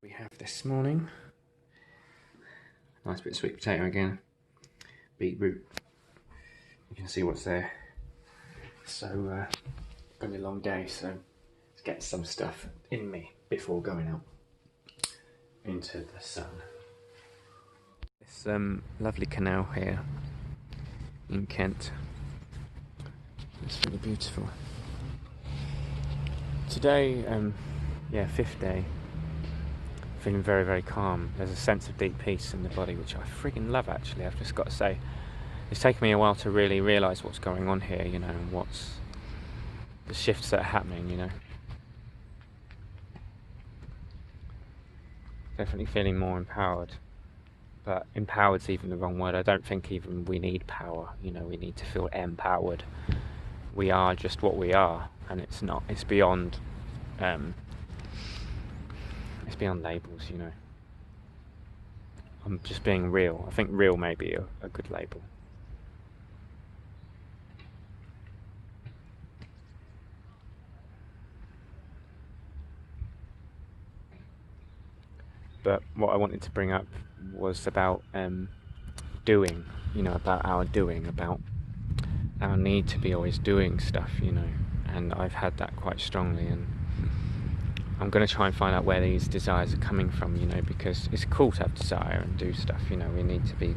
We have this morning. Nice bit of sweet potato again. Beetroot. You can see what's there. So, gonna be a long day, so let's get some stuff in me before going out into the sun. This lovely canal here in Kent. It's really beautiful. Today, fifth day. Feeling very, very calm. There's a sense of deep peace in the body, which I freaking love, actually. I've just got to say, it's taken me a while to really realise what's going on here, you know, and what's the shifts that are happening, you know. Definitely feeling more empowered, but empowered's even the wrong word. I don't think even we need power, you know. We need to feel empowered. We are just what we are, and it's not. It's beyond. It's beyond labels, you know. I'm just being real. I think real may be a good label. But what I wanted to bring up was about doing, you know, about our doing, about our need to be always doing stuff, you know. And I've had that quite strongly, and I'm going to try and find out where these desires are coming from, you know, because it's cool to have desire and do stuff, you know. We need to be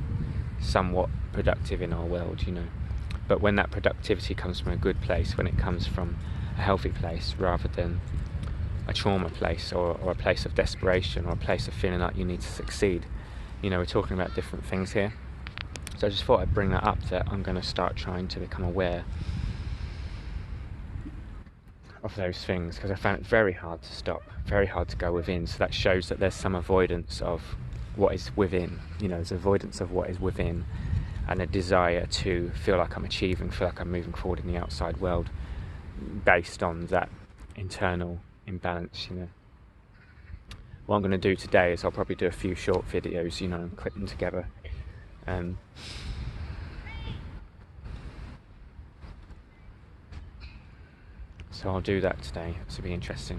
somewhat productive in our world, you know. But when that productivity comes from a good place, when it comes from a healthy place rather than a trauma place or a place of desperation or a place of feeling like you need to succeed, you know, we're talking about different things here. So I just thought I'd bring that up, that I'm going to start trying to become aware of those things, because I found it very hard to stop, very hard to go within. So that shows that there's some avoidance of what is within, you know. There's avoidance of what is within and a desire to feel like I'm achieving, feel like I'm moving forward in the outside world based on that internal imbalance, you know. What I'm going to do today is I'll probably do a few short videos, you know, and clip them together. So I'll do that today. This will be interesting.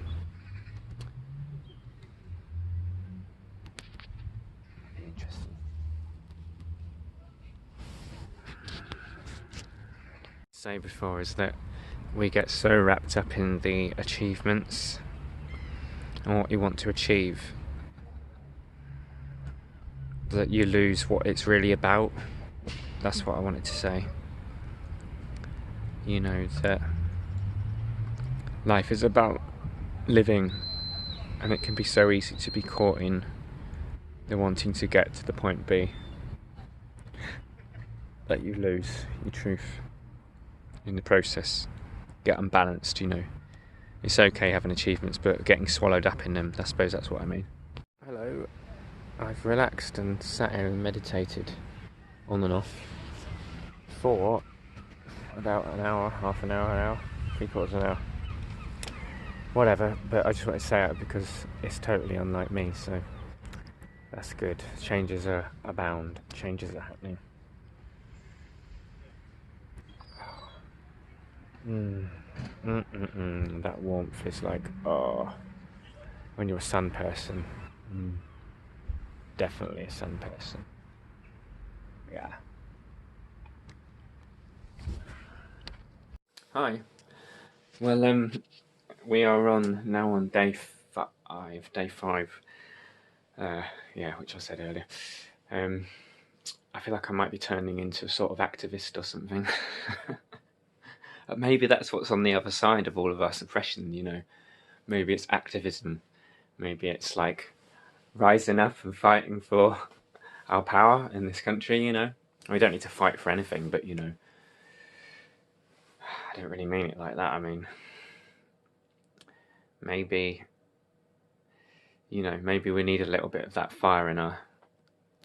Say before is that we get so wrapped up in the achievements and what you want to achieve that you lose what it's really about. That's what I wanted to say. You know, that life is about living, and it can be so easy to be caught in the wanting to get to the point B that you lose your truth in the process, get unbalanced, you know. It's okay having achievements, but getting swallowed up in them, I suppose that's what I mean. Hello, I've relaxed and sat here and meditated on and off for about an hour, half an hour, 3/4 of an hour, whatever. But I just want to say it because it's totally unlike me, so that's good. Changes are abound, changes are happening. That warmth is like, oh, when you're a sun person. Definitely a sun person. Yeah. Hi. Well, we are now on day 5, which I said earlier. I feel like I might be turning into a sort of activist or something. Maybe that's what's on the other side of all of our suppression, you know. Maybe it's activism. Maybe it's like rising up and fighting for our power in this country, you know. We don't need to fight for anything, but, you know, I don't really mean it like that. I mean, maybe, you know, maybe we need a little bit of that fire in our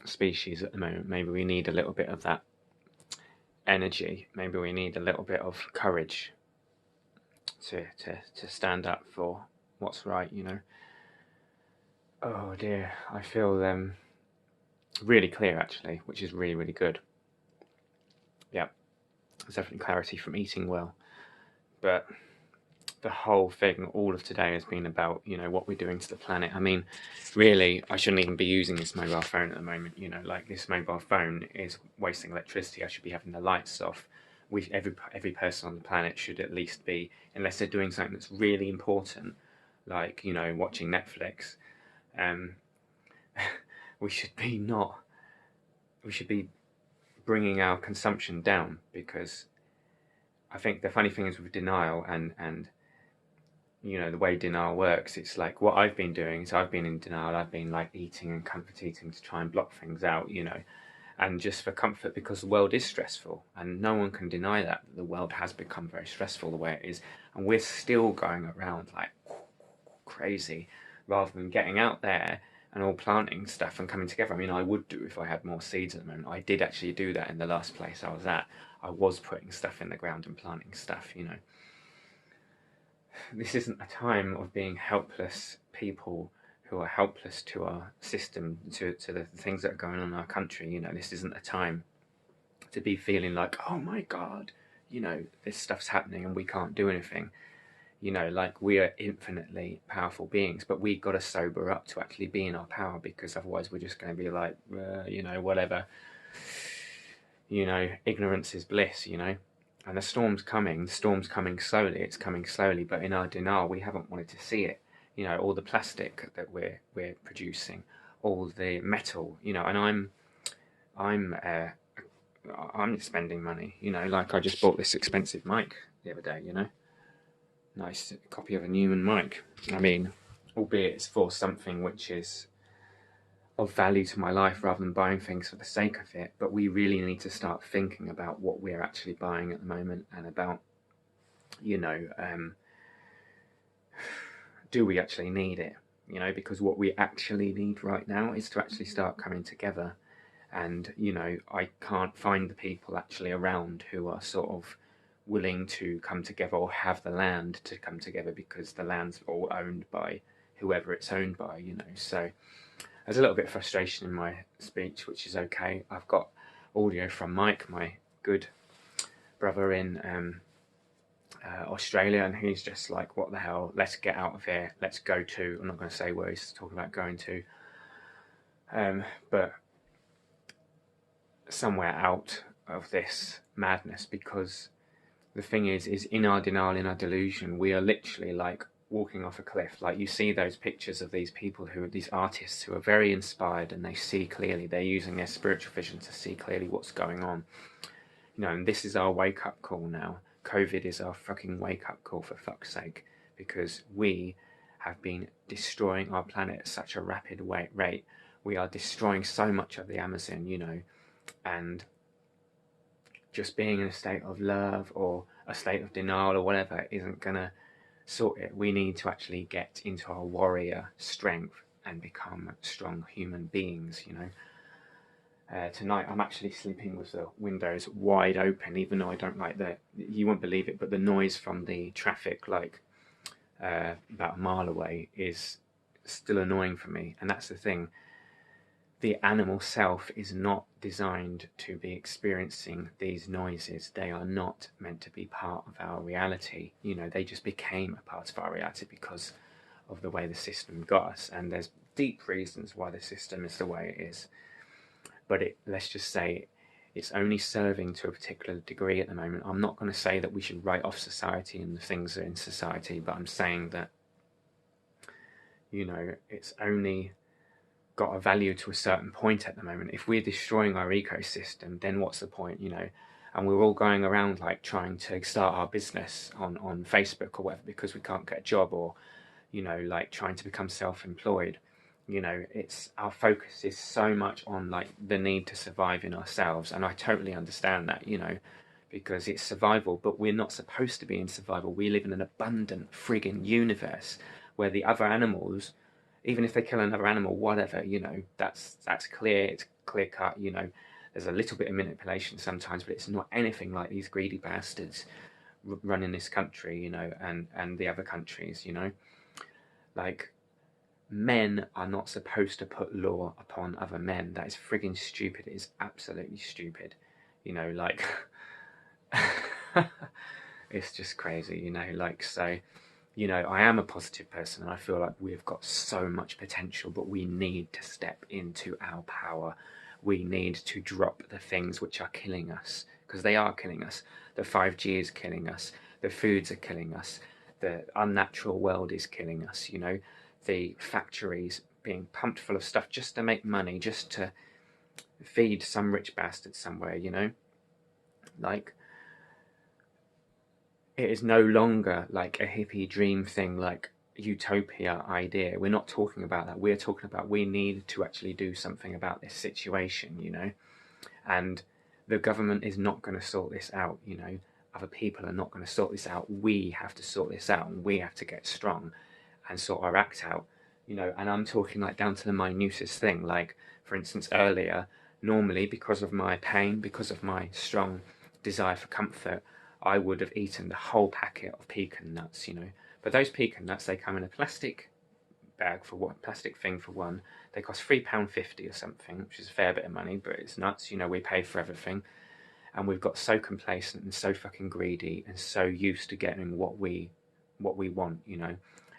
species at the moment. Maybe we need a little bit of that energy. Maybe we need a little bit of courage to stand up for what's right, you know. Oh dear, I feel really clear, actually, which is really, really good. Yeah, there's definitely clarity from eating well, but the whole thing, all of today has been about, you know, what we're doing to the planet. I mean, really, I shouldn't even be using this mobile phone at the moment. You know, like, this mobile phone is wasting electricity. I should be having the lights off. Every person on the planet should at least be, unless they're doing something that's really important, like, you know, watching Netflix. Um, we should be not. We should be bringing our consumption down, because I think the funny thing is with denial and you know, the way denial works, it's like, what I've been doing is I've been in denial. I've been like eating and comfort eating to try and block things out, you know, and just for comfort, because the world is stressful, and no one can deny that the world has become very stressful the way it is, and we're still going around like crazy, rather than getting out there and all planting stuff and coming together. I mean, I would do if I had more seeds at the moment. I did actually do that in the last place I was at. I was putting stuff in the ground and planting stuff, you know. This isn't a time of being helpless people who are helpless to our system, to the things that are going on in our country. You know, this isn't a time to be feeling like, oh my God, you know, this stuff's happening and we can't do anything. You know, like, we are infinitely powerful beings, but we've got to sober up to actually be in our power, because otherwise we're just going to be like, you know, whatever. You know, ignorance is bliss, you know. And the storm's coming slowly, it's coming slowly, but in our denial, we haven't wanted to see it. You know, all the plastic that we're producing, all the metal, you know, and I'm spending money, you know, like, I just bought this expensive mic the other day, you know. Nice copy of a Newman mic. I mean, albeit it's for something which is of value to my life, rather than buying things for the sake of it. But we really need to start thinking about what we're actually buying at the moment, and about, you know, do we actually need it? You know, because what we actually need right now is to actually start coming together. And, you know, I can't find the people actually around who are sort of willing to come together, or have the land to come together, because the land's all owned by whoever it's owned by, you know. So there's a little bit of frustration in my speech, which is okay. I've got audio from Mike, my good brother in Australia, and he's just like, what the hell, let's get out of here, let's go to, I'm not going to say where he's talking about going to, but somewhere out of this madness. Because the thing is in our denial, in our delusion, we are literally like walking off a cliff. Like, you see those pictures of these people these artists who are very inspired, and they see clearly, they're using their spiritual vision to see clearly what's going on, you know. And this is our wake-up call now. COVID is our fucking wake-up call, for fuck's sake, because we have been destroying our planet at such a rapid rate. We are destroying so much of the Amazon, you know, and just being in a state of love or a state of denial or whatever isn't gonna sort it. We need to actually get into our warrior strength and become strong human beings, you know. Tonight I'm actually sleeping with the windows wide open, even though I don't like you won't believe it, but the noise from the traffic, like about a mile away, is still annoying for me. And that's the thing. The animal self is not designed to be experiencing these noises. They are not meant to be part of our reality. You know, they just became a part of our reality because of the way the system got us. And there's deep reasons why the system is the way it is. But let's just say it's only serving to a particular degree at the moment. I'm not going to say that we should write off society and the things that are in society, but I'm saying that, you know, it's only got a value to a certain point at the moment. If we're destroying our ecosystem, then what's the point, you know? And we're all going around like trying to start our business on Facebook or whatever, because we can't get a job, or, you know, like trying to become self-employed. You know, it's, our focus is so much on like the need to survive in ourselves, and I totally understand that, you know, because it's survival. But we're not supposed to be in survival. We live in an abundant friggin' universe where the other animals, even if they kill another animal, whatever, you know, that's clear, it's clear cut, you know. There's a little bit of manipulation sometimes, but it's not anything like these greedy bastards running this country, you know, and the other countries, you know. Like, men are not supposed to put law upon other men. That is friggin' stupid. It is absolutely stupid, you know, like it's just crazy, you know. Like, so you know, I am a positive person and I feel like we've got so much potential, but we need to step into our power. We need to drop the things which are killing us, because they are killing us. The 5G is killing us. The foods are killing us. The unnatural world is killing us, you know. The factories being pumped full of stuff just to make money, just to feed some rich bastard somewhere, you know. Like, it is no longer like a hippie dream thing, like utopia idea. We're not talking about that. We're talking about we need to actually do something about this situation, you know. And the government is not going to sort this out, you know. Other people are not going to sort this out. We have to sort this out, and we have to get strong and sort our act out, you know. And I'm talking like down to the minutest thing. Like, for instance, earlier, normally because of my pain, because of my strong desire for comfort, I would have eaten the whole packet of pecan nuts, you know. But those pecan nuts, they come in a plastic bag for one, plastic thing for one. They cost £3.50 or something, which is a fair bit of money, but it's nuts, you know. We pay for everything, and we've got so complacent and so fucking greedy and so used to getting what we want, you know.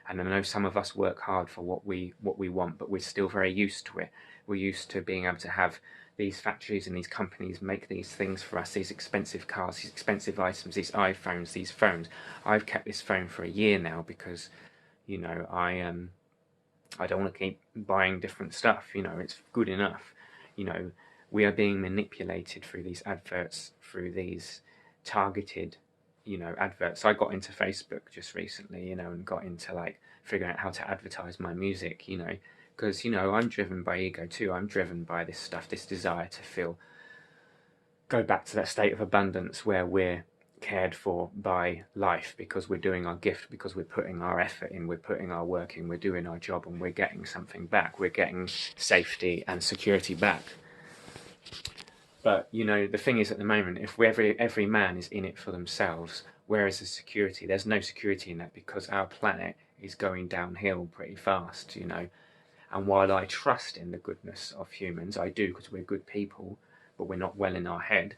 And I know some of us work hard for what we want, but we're still very used to it. We're used to being able to have these factories and these companies make these things for us, these expensive cars, these expensive items, these iPhones, these phones. I've kept this phone for a year now because, you know, I don't want to keep buying different stuff, you know. It's good enough, you know. We are being manipulated through these adverts, through these targeted, you know, adverts. I got into Facebook just recently, you know, and got into like figuring out how to advertise my music, you know, because, you know, I'm driven by ego too. I'm driven by this stuff, this desire to feel, go back to that state of abundance where we're cared for by life, because we're doing our gift, because we're putting our effort in, we're putting our work in, we're doing our job, and we're getting something back. We're getting safety and security back. But, you know, the thing is, at the moment, if every man is in it for themselves, where is the security? There's no security in that, because our planet is going downhill pretty fast, you know. And while I trust in the goodness of humans, I do, because we're good people, but we're not well in our head,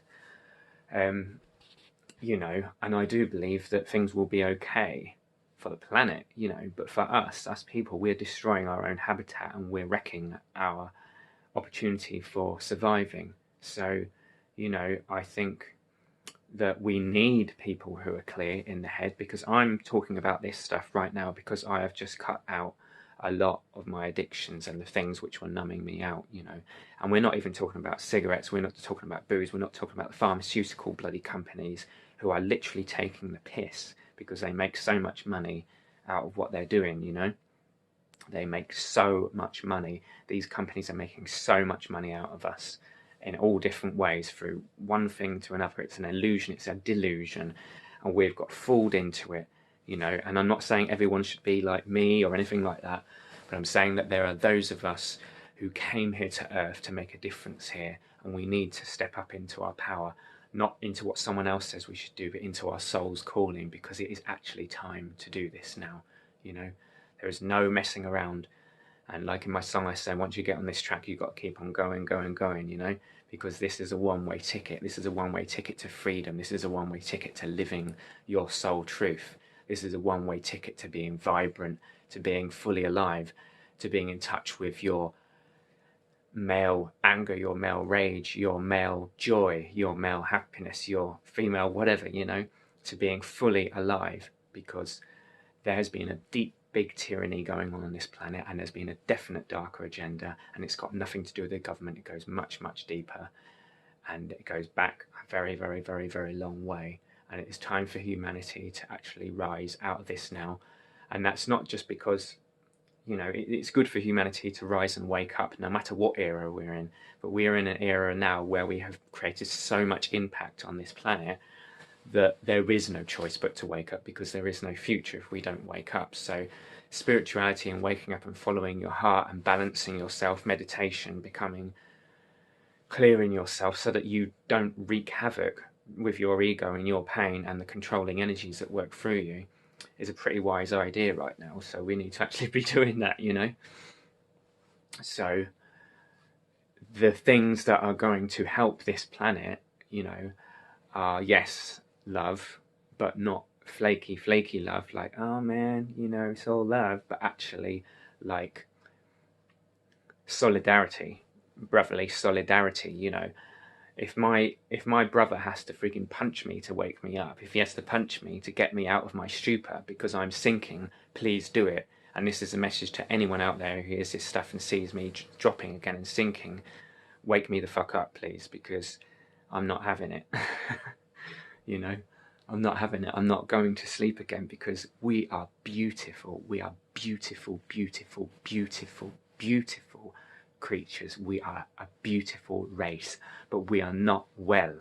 you know, and I do believe that things will be okay for the planet, you know. But for us people, we're destroying our own habitat and we're wrecking our opportunity for surviving. So, you know, I think that we need people who are clear in the head, because I'm talking about this stuff right now because I have just cut out a lot of my addictions and the things which were numbing me out, you know. And we're not even talking about cigarettes, we're not talking about booze, we're not talking about the pharmaceutical bloody companies who are literally taking the piss because they make so much money out of what they're doing, you know. They make so much money. These companies are making so much money out of us in all different ways, through one thing to another. It's an illusion, it's a delusion, and we've got fooled into it, you know. And I'm not saying everyone should be like me or anything like that, but I'm saying that there are those of us who came here to Earth to make a difference here, and we need to step up into our power, not into what someone else says we should do, but into our soul's calling, because it is actually time to do this now, you know. There is no messing around. And like in my song, I say, once you get on this track, you've got to keep on going, going, going, you know, because this is a one-way ticket. This is a one-way ticket to freedom. This is a one-way ticket to living your soul truth. This is a one-way ticket to being vibrant, to being fully alive, to being in touch with your male anger, your male rage, your male joy, your male happiness, your female whatever, you know, to being fully alive, because there has been a deep, big tyranny going on this planet, and there's been a definite darker agenda, and it's got nothing to do with the government. It goes much, much deeper, and it goes back a very, very, very, very long way. And it is time for humanity to actually rise out of this now. And that's not just because, you know, it's good for humanity to rise and wake up no matter what era we're in, but we're in an era now where we have created so much impact on this planet that there is no choice but to wake up, because there is no future if we don't wake up. So spirituality and waking up and following your heart and balancing yourself, meditation, becoming clear in yourself so that you don't wreak havoc with your ego and your pain and the controlling energies that work through you, is a pretty wise idea right now. So we need to actually be doing that, you know. So the things that are going to help this planet, you know, are, yes, love, but not flaky love, like, oh man, you know, it's all love, but actually, like, solidarity, brotherly solidarity, you know. If my brother has to freaking punch me to wake me up, if he has to punch me to get me out of my stupor because I'm sinking, please do it. And this is a message to anyone out there who hears this stuff and sees me dropping again and sinking. Wake me the fuck up, please, because I'm not having it. You know, I'm not having it. I'm not going to sleep again, because we are beautiful. We are beautiful, beautiful, beautiful, beautiful creatures. We are a beautiful race, but we are not well.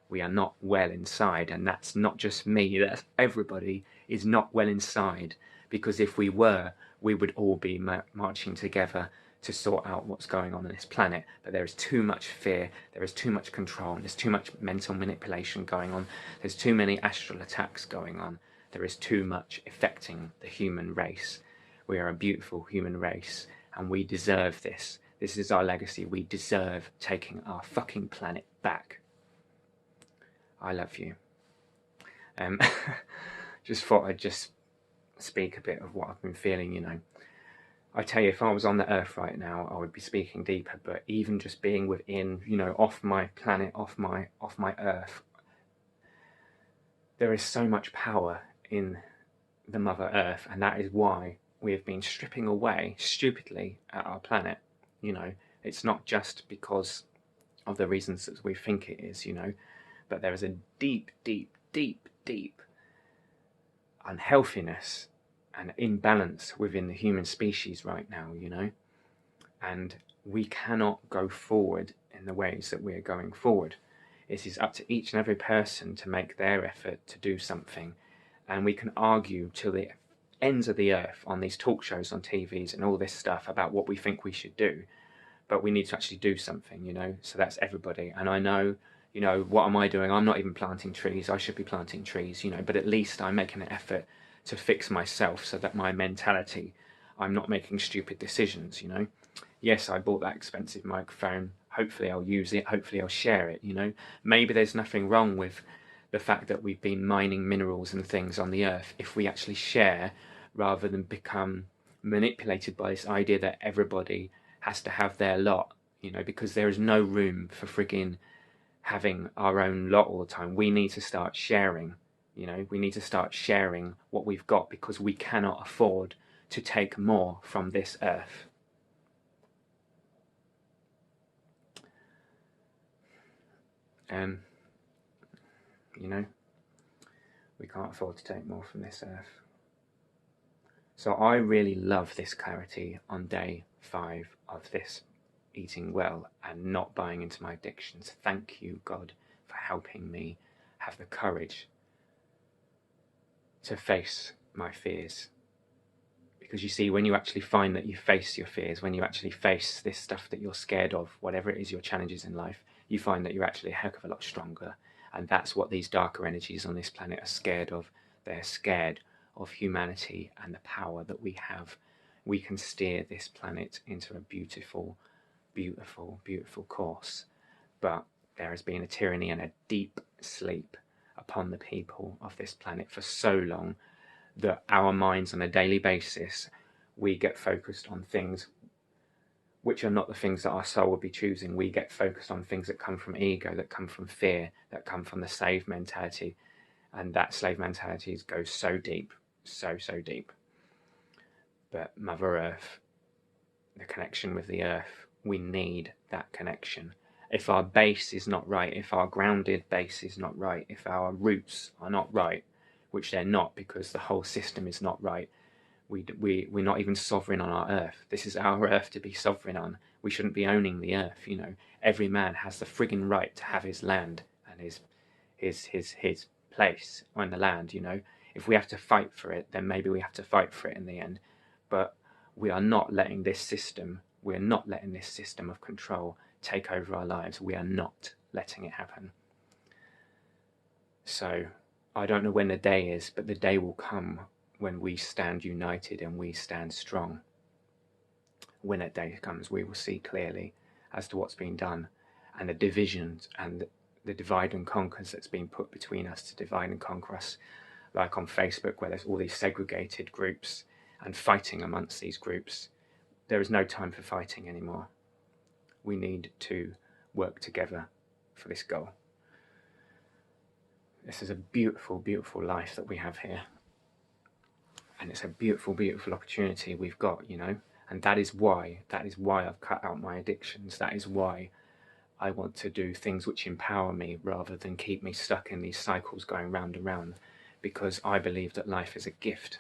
We are not well inside, and that's not just me. That's everybody is not well inside, because if we were, we would all be marching together to sort out what's going on this planet. But there is too much fear, there is too much control, there's too much mental manipulation going on, there's too many astral attacks going on, there is too much affecting the human race. We are a beautiful human race, and we deserve this. This is our legacy. We deserve taking our fucking planet back. I love you. Just thought I'd just speak a bit of what I've been feeling, you know. I tell you, if I was on the earth right now, I would be speaking deeper, but even just being within, you know, off my planet, off my earth, there is so much power in the Mother Earth, and that is why we have been stripping away stupidly at our planet. You know, it's not just because of the reasons that we think it is, you know, but there is a deep, deep, deep, deep unhealthiness and imbalance within the human species right now, you know, and we cannot go forward in the ways that we're going forward. It is up to each and every person to make their effort to do something, and we can argue till the ends of the earth on these talk shows on TVs and all this stuff about what we think we should do, but we need to actually do something, you know. So that's everybody. And I know, you know, what am I doing? I'm not even planting trees. I should be planting trees, you know, but at least I'm making an effort to fix myself so that my mentality, I'm not making stupid decisions, you know. Yes, I bought that expensive microphone. Hopefully I'll use it. Hopefully I'll share it, you know. Maybe there's nothing wrong with the fact that we've been mining minerals and things on the earth if we actually share, rather than become manipulated by this idea that everybody has to have their lot, you know, because there is no room for frigging having our own lot all the time. We need to start sharing, you know, we need to start sharing what we've got, because we cannot afford to take more from this earth. You know, we can't afford to take more from this earth. So I really love this clarity on day 5 of this eating well and not buying into my addictions. Thank you, God, for helping me have the courage to face my fears. Because you see, when you actually find that you face your fears, when you actually face this stuff that you're scared of, whatever it is your challenges in life, you find that you're actually a heck of a lot stronger. And that's what these darker energies on this planet are scared of. They're scared of humanity and the power that we have. We can steer this planet into a beautiful, beautiful, beautiful course. But there has been a tyranny and a deep sleep upon the people of this planet for so long that our minds on a daily basis, we get focused on things which are not the things that our soul would be choosing. We get focused on things that come from ego, that come from fear, that come from the slave mentality. And that slave mentality goes so deep, so deep. But Mother Earth, the connection with the earth, we need that connection. If our base is not right, if our grounded base is not right, if our roots are not right, which they're not because the whole system is not right, we're not even sovereign on our earth. This is our earth to be sovereign on. We shouldn't be owning the earth, you know. Every man has the frigging right to have his land and his place on the land, you know. If we have to fight for it, then maybe we have to fight for it in the end. But we are not letting this system, we're not letting this system of control take over our lives. We are not letting it happen. So I don't know when the day is, but the day will come when we stand united and we stand strong. When that day comes, we will see clearly as to what's been done, and the divisions and the divide and conquers that's been put between us to divide and conquer us like on Facebook, where there's all these segregated groups and fighting amongst these groups. There is no time for fighting anymore. We need to work together for this goal. This is a beautiful, beautiful life that we have here. And it's a beautiful, beautiful opportunity we've got, you know. And that is why I've cut out my addictions. That is why I want to do things which empower me rather than keep me stuck in these cycles going round and round. Because I believe that life is a gift,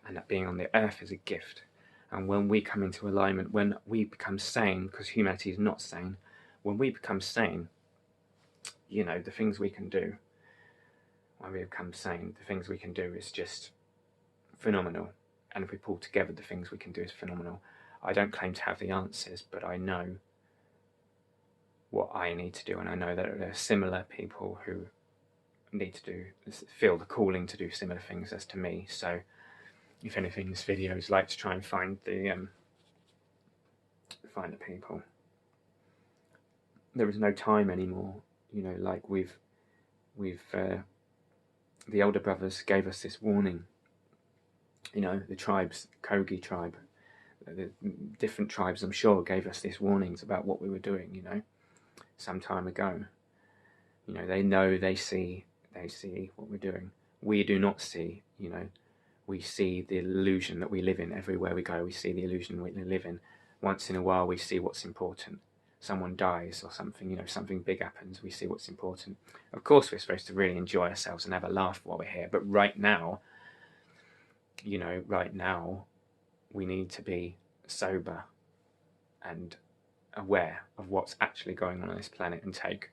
and that being on the earth is a gift. And when we come into alignment, when we become sane, because humanity is not sane, when we become sane, you know, the things we can do, when we become sane, the things we can do is just phenomenal. And if we pull together, the things we can do is phenomenal. I don't claim to have the answers, but I know what I need to do, and I know that there are similar people who need to feel the calling to do similar things as to me. So if anything, this video is like to try and find the people. There is no time anymore, you know, like we've the elder brothers gave us this warning, you know, the tribes, Kogi tribe, the different tribes, I'm sure, gave us these warnings about what we were doing, you know, some time ago. You know, they see what we're doing. We do not see, you know, we see the illusion that we live in. Everywhere we go, we see the illusion we live in. Once in a while, we see what's important. Someone dies or something, you know, something big happens, we see what's important. Of course, we're supposed to really enjoy ourselves and have a laugh while we're here. But right now, you know, we need to be sober and aware of what's actually going on this planet and take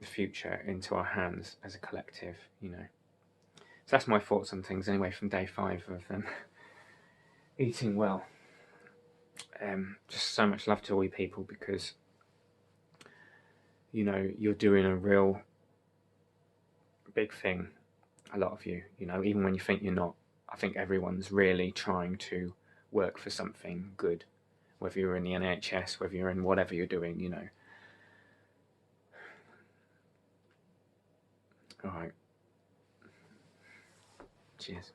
the future into our hands as a collective, you know. So that's my thoughts on things anyway from day 5 of eating well. Just so much love to all you people, because, you know, you're doing a real big thing, a lot of you, you know, even when you think you're not. I think everyone's really trying to work for something good, whether you're in the NHS, whether you're in whatever you're doing, you know. All right. Cheers.